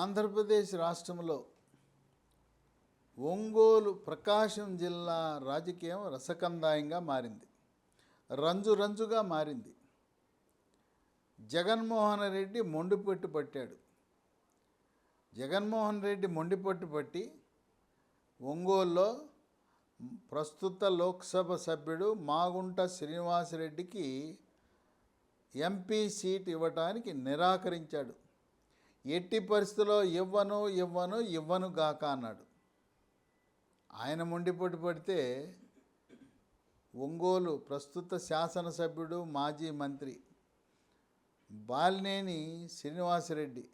ఆంధ్రప్రదేశ్ రాష్ట్రంలో ఒంగోలు ప్రకాశం జిల్లా రాజకీయం రసకందాయంగా మారింది, రంజుగా మారింది. జగన్మోహన్ రెడ్డి మొండిపట్టు పట్టాడు. జగన్మోహన్ రెడ్డి మొండిపట్టు పట్టి ఒంగోలులో ప్రస్తుత లోక్సభ సభ్యుడు మాగుంట శ్రీనివాసరెడ్డికి ఎంపీ సీట్ ఇవ్వటానికి నిరాకరించాడు. ఎట్టి పరిస్థితుల్లో ఇవ్వను గాక అన్నాడు. ఆయన మొండిపట్టు పడితే ఒంగోలు ప్రస్తుత శాసనసభ్యుడు మాజీ మంత్రి బాలినేని శ్రీనివాసరెడ్డి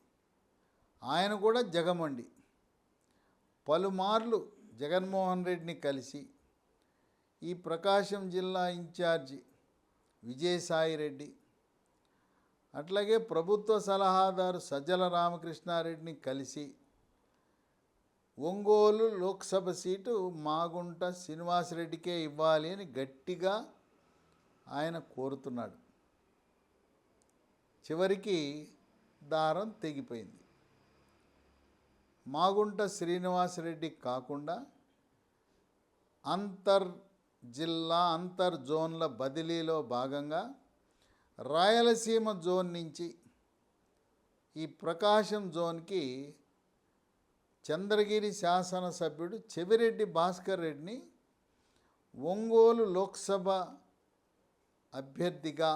ఆయన కూడా జగమండి పలుమార్లు జగన్మోహన్ రెడ్డిని కలిసి ఈ ప్రకాశం జిల్లా ఇన్ఛార్జి విజయసాయిరెడ్డి, అట్లాగే ప్రభుత్వ సలహాదారు సజ్జల రామకృష్ణారెడ్డిని కలిసి ఒంగోలు లోక్సభ సీటు మాగుంట శ్రీనివాసరెడ్డికే ఇవ్వాలి అని గట్టిగా ఆయన కోరుతున్నాడు. చివరికి దారం తెగిపోయింది. మాగుంట శ్రీనివాసరెడ్డి కాకుండా అంతర్ జోన్ల బదిలీలో భాగంగా రాయలసీమ జోన్ నుంచి ఈ ప్రకాశం జోన్కి చంద్రగిరి శాసనసభ్యుడు చెవిరెడ్డి భాస్కర్ రెడ్డిని ఒంగోలు లోక్సభ అభ్యర్థిగా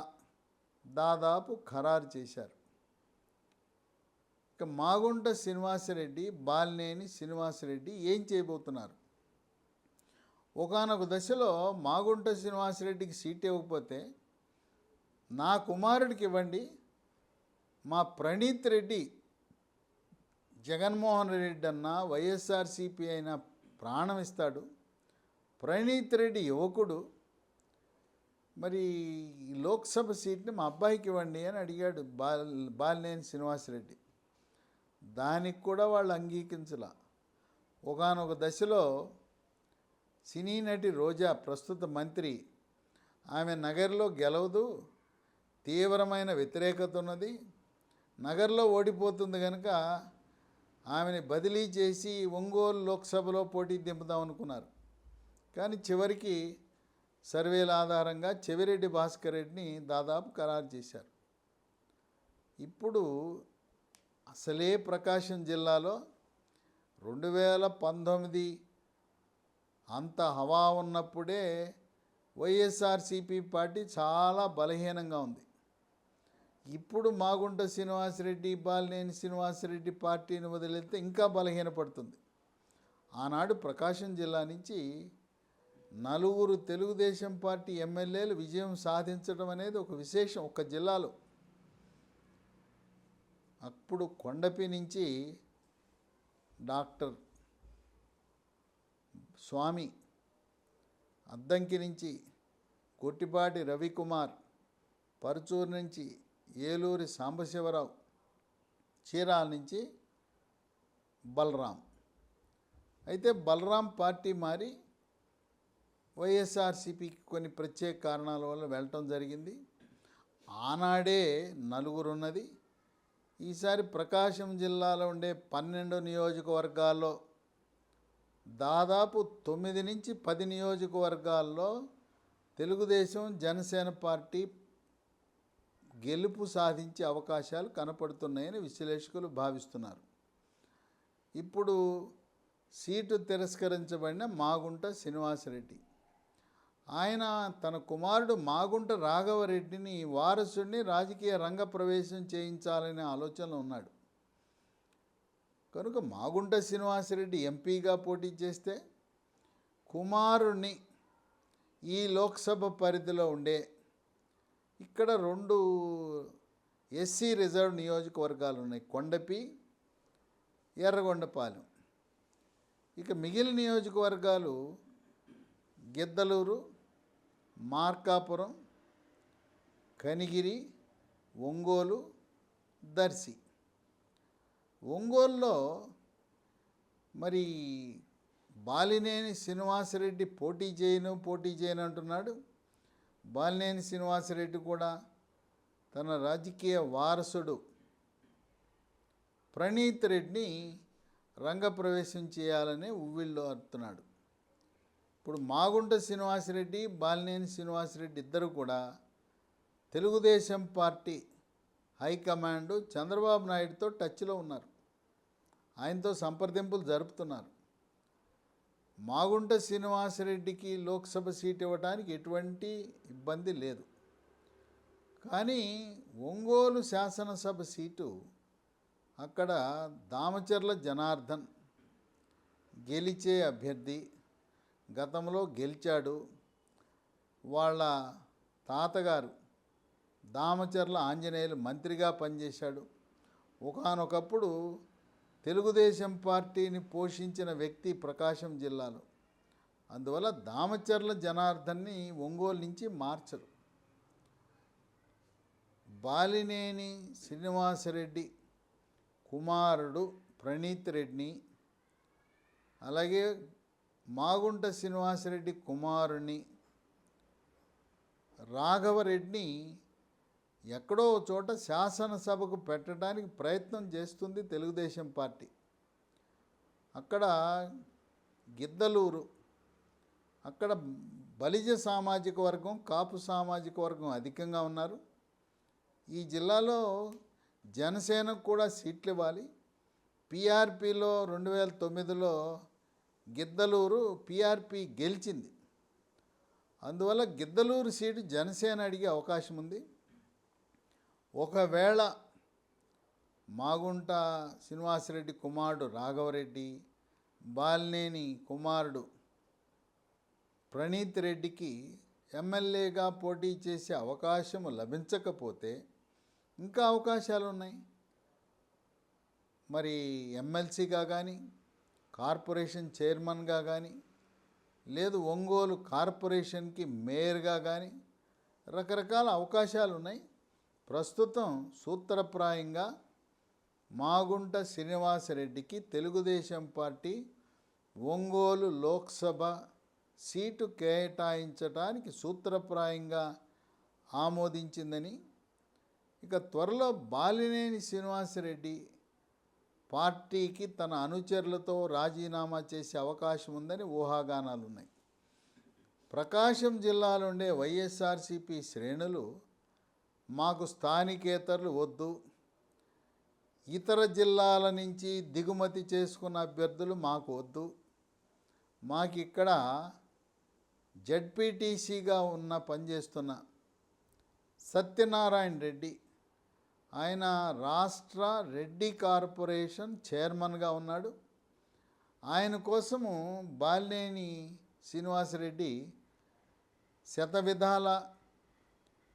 దాదాపు ఖరారు చేశారు. ఇక మాగుంట శ్రీనివాసరెడ్డి, బాలినేని శ్రీనివాసరెడ్డి ఏం చేయబోతున్నారు? ఒకానొక దశలో మాగుంట శ్రీనివాసరెడ్డికి సీట్ ఇవ్వకపోతే నా కుమారుడికి ఇవ్వండి, మా ప్రణీత్ రెడ్డి జగన్మోహన్ రెడ్డి అన్న వైఎస్ఆర్సీపీ అయినా ప్రాణం ఇస్తాడు, ప్రణీత్ రెడ్డి యువకుడు, మరి లోక్సభ సీట్ని మా అబ్బాయికి ఇవ్వండి అని అడిగాడు బాలినేని శ్రీనివాసరెడ్డి. దానికి కూడా వాళ్ళు అంగీకరించలా. ఒకానొక దశలో సినీ నటి రోజా, ప్రస్తుత మంత్రి, ఆమె నగర్లో గెలవదు, తీవ్రమైన వ్యతిరేకత ఉన్నది, నగర్లో ఓడిపోతుంది కనుక ఆమెని బదిలీ చేసి ఒంగోలు లోక్సభలో పోటీ దింపుదాం అనుకున్నారు. కానీ చివరికి సర్వేల ఆధారంగా చెవిరెడ్డి భాస్కర్ రెడ్డిని దాదాపు ఖరారు చేశారు. ఇప్పుడు అసలే ప్రకాశం జిల్లాలో 2019 అంత హవా ఉన్నప్పుడే వైఎస్ఆర్సీపీ పార్టీ చాలా బలహీనంగా ఉంది. ఇప్పుడు మాగుంట శ్రీనివాసరెడ్డి, బాలినేని శ్రీనివాసరెడ్డి పార్టీని వదిలేస్తే ఇంకా బలహీనపడుతుంది. ఆనాడు ప్రకాశం జిల్లా నుంచి 4 తెలుగుదేశం పార్టీ ఎమ్మెల్యేలు విజయం సాధించడం అనేది ఒక విశేషం ఒక జిల్లాలో. అప్పుడు కొండపి నుంచి డాక్టర్ స్వామి, అద్దంకి నుంచి కొట్టిపాటి రవికుమార్, పరుచూరు నుంచి ఏలూరి సాంబశివరావు, చీరాల నుంచి బలరాం. అయితే బలరాం పార్టీ మారి వైఎస్ఆర్సీపీకి కొన్ని ప్రత్యేక కారణాల వల్ల వెళ్ళటం జరిగింది. ఆనాడే 4 ఉన్నది. ఈసారి ప్రకాశం జిల్లాలో ఉండే 12 నియోజకవర్గాల్లో దాదాపు 9 నుంచి 10 నియోజకవర్గాల్లో తెలుగుదేశం, జనసేన పార్టీ గెలుపు సాధించే అవకాశాలు కనపడుతున్నాయని విశ్లేషకులు భావిస్తున్నారు. ఇప్పుడు సీటు తిరస్కరించబడిన మాగుంట శ్రీనివాసరెడ్డి, ఆయన తన కుమారుడు మాగుంట రాఘవరెడ్డిని వారసుడిని రాజకీయ రంగ ప్రవేశం చేయించాలనే ఆలోచనలో ఉన్నాడు. కనుక మాగుంట శ్రీనివాసరెడ్డి ఎంపీగా పోటీ చేస్తే కుమారుణ్ణి ఈ లోక్సభ పరిధిలో ఉండే ఇక్కడ 2 ఎస్సీ రిజర్వ్ నియోజకవర్గాలు ఉన్నాయి, కొండపి, ఎర్రగొండపాలెం. ఇక మిగిలిన నియోజకవర్గాలు గిద్దలూరు, మార్కాపురం, కనిగిరి, ఒంగోలు, దర్శి. ఒంగోలులో మరి బాలినేని శ్రీనివాసరెడ్డి పోటీ చేయను అంటున్నాడు. బాలినేని శ్రీనివాసరెడ్డి కూడా తన రాజకీయ వారసుడు ప్రణీత్ రెడ్డిని రంగప్రవేశం చేయాలని ఉవ్విళ్ళు అరుతున్నాడు. ఇప్పుడు మాగుంట శ్రీనివాసరెడ్డి, బాలినేని శ్రీనివాసరెడ్డి ఇద్దరు కూడా తెలుగుదేశం పార్టీ హైకమాండ్ చంద్రబాబు నాయుడుతో టచ్లో ఉన్నారు. ఆయనతో సంప్రదింపులు జరుపుతున్నారు. మాగుంట శ్రీనివాసరెడ్డికి లోక్సభ సీట్ ఇవ్వడానికి ఎటువంటి ఇబ్బంది లేదు. కానీ ఒంగోలు శాసనసభ సీటు అక్కడ దామచర్ల జనార్దన్ గెలిచే అభ్యర్థి, గతంలో గెలిచాడు. వాళ్ళ తాతగారు దామచర్ల ఆంజనేయులు మంత్రిగా పనిచేశాడు. ఒకానొకప్పుడు తెలుగుదేశం పార్టీని పోషించిన వ్యక్తి ప్రకాశం జిల్లాలో. అందువల్ల దామచర్ల జనార్దన్ని ఒంగోలు నుంచి మార్చరు. బాలినేని శ్రీనివాసరెడ్డి కుమారుడు ప్రణీత్ రెడ్డిని, అలాగే మాగుంట శ్రీనివాసరెడ్డి కుమారుని రాఘవరెడ్డిని ఎక్కడో చోట శాసనసభకు పెట్టడానికి ప్రయత్నం చేస్తుంది తెలుగుదేశం పార్టీ. అక్కడ గిద్దలూరు, అక్కడ బలిజ సామాజిక వర్గం, కాపు సామాజిక వర్గం అధికంగా ఉన్నారు. ఈ జిల్లాలో జనసేనకు కూడా సీట్లు ఇవ్వాలి. పీఆర్పీలో 2009లో గిద్దలూరు పీఆర్పీ గెలిచింది. అందువల్ల గిద్దలూరు సీటు జనసేన అడిగే అవకాశం ఉంది. ఒకవేళ మాగుంట శ్రీనివాసరెడ్డి కుమారుడు రాఘవరెడ్డి, బాలినేని కుమారుడు ప్రణీత్ రెడ్డికి ఎమ్మెల్యేగా పోటీ చేసే అవకాశం లభించకపోతే ఇంకా అవకాశాలు ఉన్నాయి. మరి ఎమ్మెల్సీగా కానీ, కార్పొరేషన్ చైర్మన్గా కానీ, లేదు ఒంగోలు కార్పొరేషన్కి మేయర్గా కానీ రకరకాల అవకాశాలు ఉన్నాయి. ప్రస్తుతం సూత్రప్రాయంగా మాగుంట శ్రీనివాసరెడ్డికి తెలుగుదేశం పార్టీ ఒంగోలు లోక్సభ సీటు కేటాయించడానికి సూత్రప్రాయంగా ఆమోదించిందని, ఇక త్వరలో బాలినేని శ్రీనివాసరెడ్డి పార్టీకి తన అనుచరులతో రాజీనామా చేసే అవకాశం ఉందని ఊహాగానాలు ఉన్నాయి. ప్రకాశం జిల్లాలో ఉండే వైఎస్ఆర్సీపీ శ్రేణులు మాకు స్థానికేతరులు వద్దు, ఇతర జిల్లాల నుంచి దిగుమతి చేసుకున్న అభ్యర్థులు మాకు వద్దు, మాకు ఇక్కడ జడ్పీటీసీగా పనిచేస్తున్న సత్యనారాయణ రెడ్డి, ఆయన రాష్ట్ర రెడ్డి కార్పొరేషన్ చైర్మన్గా ఉన్నాడు. ఆయన కోసము బాలినేని శ్రీనివాసరెడ్డి శతవిధాల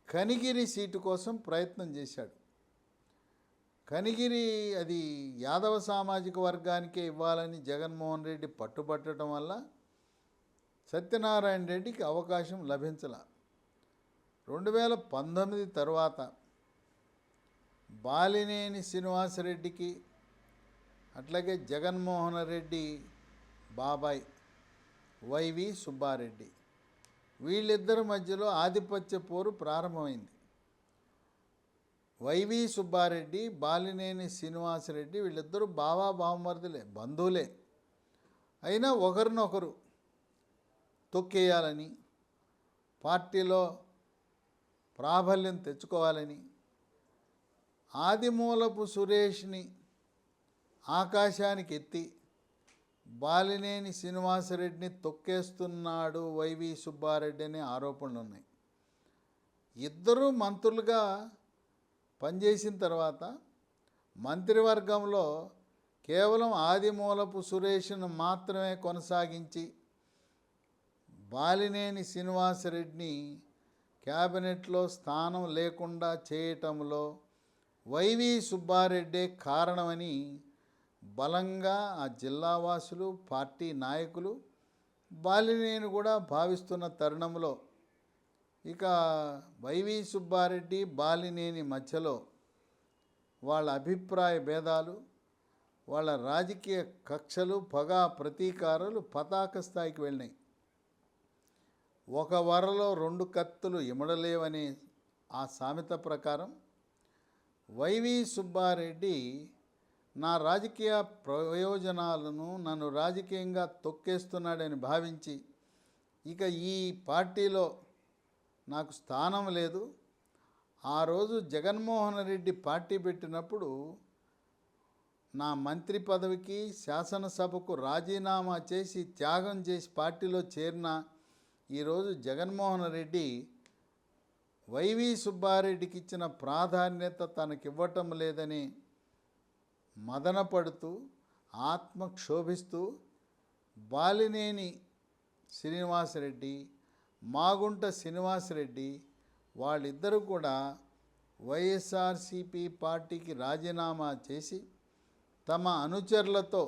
కనిగిరి సీటు కోసం ప్రయత్నం చేశాడు. కనిగిరి అది యాదవ సామాజిక వర్గానికే ఇవ్వాలని జగన్మోహన్ రెడ్డి పట్టుబట్టడం వల్ల సత్యనారాయణ రెడ్డికి అవకాశం లభించాల. 2019 తర్వాత బాలినేని శ్రీనివాసరెడ్డికి అట్లాగే జగన్మోహన్ రెడ్డి బాబాయ్ వైవి సుబ్బారెడ్డి, వీళ్ళిద్దరి మధ్యలో ఆధిపత్య పోరు ప్రారంభమైంది. వైవి సుబ్బారెడ్డి, బాలినేని శ్రీనివాసరెడ్డి వీళ్ళిద్దరూ బావా బావమరుదులే, బంధువులే. అయినా ఒకరినొకరు తొక్కేయాలని, పార్టీలో ప్రాబల్యం తెచ్చుకోవాలని ఆదిమూలపు సురేష్ని ఆకాశానికి ఎత్తి బాలినేని శ్రీనివాసరెడ్డిని తొక్కేస్తున్నాడు వైవి సుబ్బారెడ్డి అనే ఆరోపణలు ఉన్నాయి. ఇద్దరూ మంత్రులుగా పనిచేసిన తర్వాత మంత్రివర్గంలో కేవలం ఆదిమూలపు సురేష్ను మాత్రమే కొనసాగించి బాలినేని శ్రీనివాసరెడ్డిని క్యాబినెట్లో స్థానం లేకుండా చేయటంలో వైవి సుబ్బారెడ్డే కారణమని బలంగా ఆ జిల్లావాసులు, పార్టీ నాయకులు, బాలినేని కూడా భావిస్తున్న తరుణంలో ఇక వైవి సుబ్బారెడ్డి, బాలినేని మధ్యలో వాళ్ళ అభిప్రాయ భేదాలు, వాళ్ళ రాజకీయ కక్షలు, పగా ప్రతీకారాలు పతాక స్థాయికి వెళ్ళినాయి. ఒక వరలో రెండు కత్తులు ఇమడలేవనే ఆ సామెత ప్రకారం వైవి సుబ్బారెడ్డి నా రాజకీయ ప్రయోజనాలను నన్ను రాజకీయంగా తొక్కేస్తున్నాడని భావించి ఇక ఈ పార్టీలో నాకు స్థానం లేదు. ఆ రోజు జగన్మోహన్ రెడ్డి పార్టీ పెట్టినప్పుడు నా మంత్రి పదవికి శాసనసభకు రాజీనామా చేసి త్యాగం చేసి పార్టీలో చేరిన ఈరోజు జగన్మోహన్ రెడ్డి వైవి సుబ్బారెడ్డికి ఇచ్చిన ప్రాధాన్యత తనకివ్వటం లేదని మదనపడుతూ ఆత్మక్షోభిస్తూ బాలినేని శ్రీనివాసరెడ్డి, మాగుంట శ్రీనివాసరెడ్డి వాళ్ళిద్దరూ కూడా వైఎస్ఆర్సీపీ పార్టీకి రాజీనామా చేసి తమ అనుచరులతో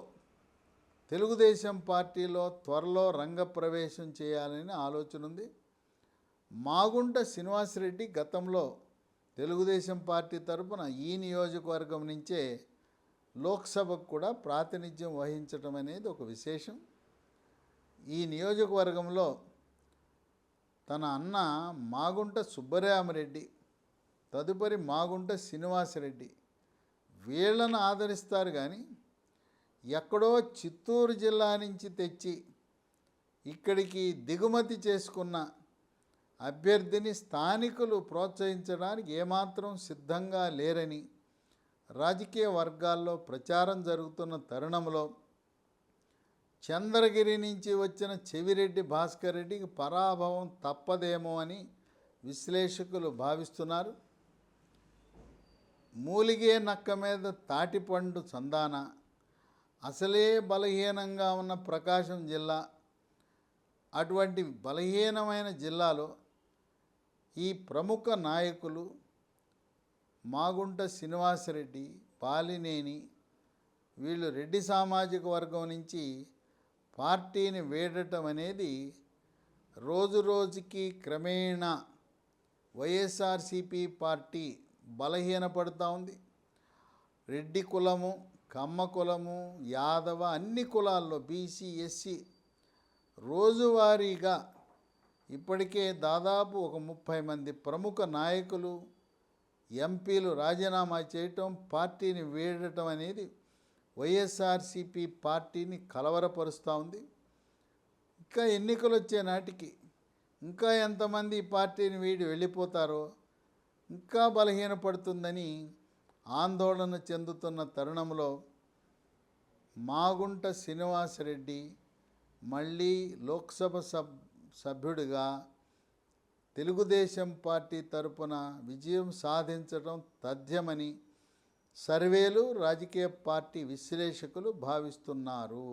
తెలుగుదేశం పార్టీలో త్వరలో రంగప్రవేశం చేయాలని ఆలోచన ఉంది. మాగుంట శ్రీనివాసరెడ్డి గతంలో తెలుగుదేశం పార్టీ తరపున ఈ నియోజకవర్గం నుంచే లోక్సభకు కూడా ప్రాతినిధ్యం వహించడం అనేది ఒక విశేషం. ఈ నియోజకవర్గంలో తన అన్న మాగుంట సుబ్బరామరెడ్డి, తదుపరి మాగుంట శ్రీనివాసరెడ్డి వీళ్ళను ఆదరిస్తారు. కానీ ఎక్కడో చిత్తూరు జిల్లా నుంచి తెచ్చి ఇక్కడికి దిగుమతి చేసుకున్న అభ్యర్థిని స్థానికులు ప్రోత్సహించడానికి ఏమాత్రం సిద్ధంగా లేరని రాజకీయ వర్గాల్లో ప్రచారం జరుగుతున్న తరుణంలో చంద్రగిరి నుంచి వచ్చిన చెవిరెడ్డి భాస్కర్ రెడ్డికి పరాభవం తప్పదేమో అని విశ్లేషకులు భావిస్తున్నారు. మూలిగే నక్క మీద తాటిపండు చందాన అసలే బలహీనంగా ఉన్న ప్రకాశం జిల్లా, అటువంటి బలహీనమైన జిల్లాలో ఈ ప్రముఖ నాయకులు మాగుంట శ్రీనివాసరెడ్డి, బాలినేని వీళ్ళు రెడ్డి సామాజిక వర్గం నుంచి పార్టీని వీడటం అనేది రోజు రోజుకి క్రమేణా వైఎస్ఆర్సీపీ పార్టీ బలహీనపడుతూ ఉంది. రెడ్డి కులము, కమ్మ కులము, యాదవ అన్ని కులాల్లో బీసీ, ఎస్సీ రోజువారీగా ఇప్పటికే దాదాపు ఒక 30 మంది ప్రముఖ నాయకులు, ఎంపీలు రాజీనామా చేయటం, పార్టీని వీడటం అనేది వైఎస్ఆర్సీపీ పార్టీని కలవరపరుస్తూ ఉంది. ఇంకా ఎన్నికలు వచ్చే నాటికి ఇంకా ఎంతమంది ఈ పార్టీని వీడి వెళ్ళిపోతారో ఇంకా బలహీనపడుతుందని ఆందోళన చెందుతున్న తరుణంలో మాగుంట శ్రీనివాసరెడ్డి మళ్ళీ లోక్సభ సభ్యుడిగా తెలుగుదేశం పార్టీ తరపున విజయం సాధించడం తథ్యమని సర్వేలు, రాజకీయ పార్టీ విశ్లేషకులు భావిస్తున్నారు.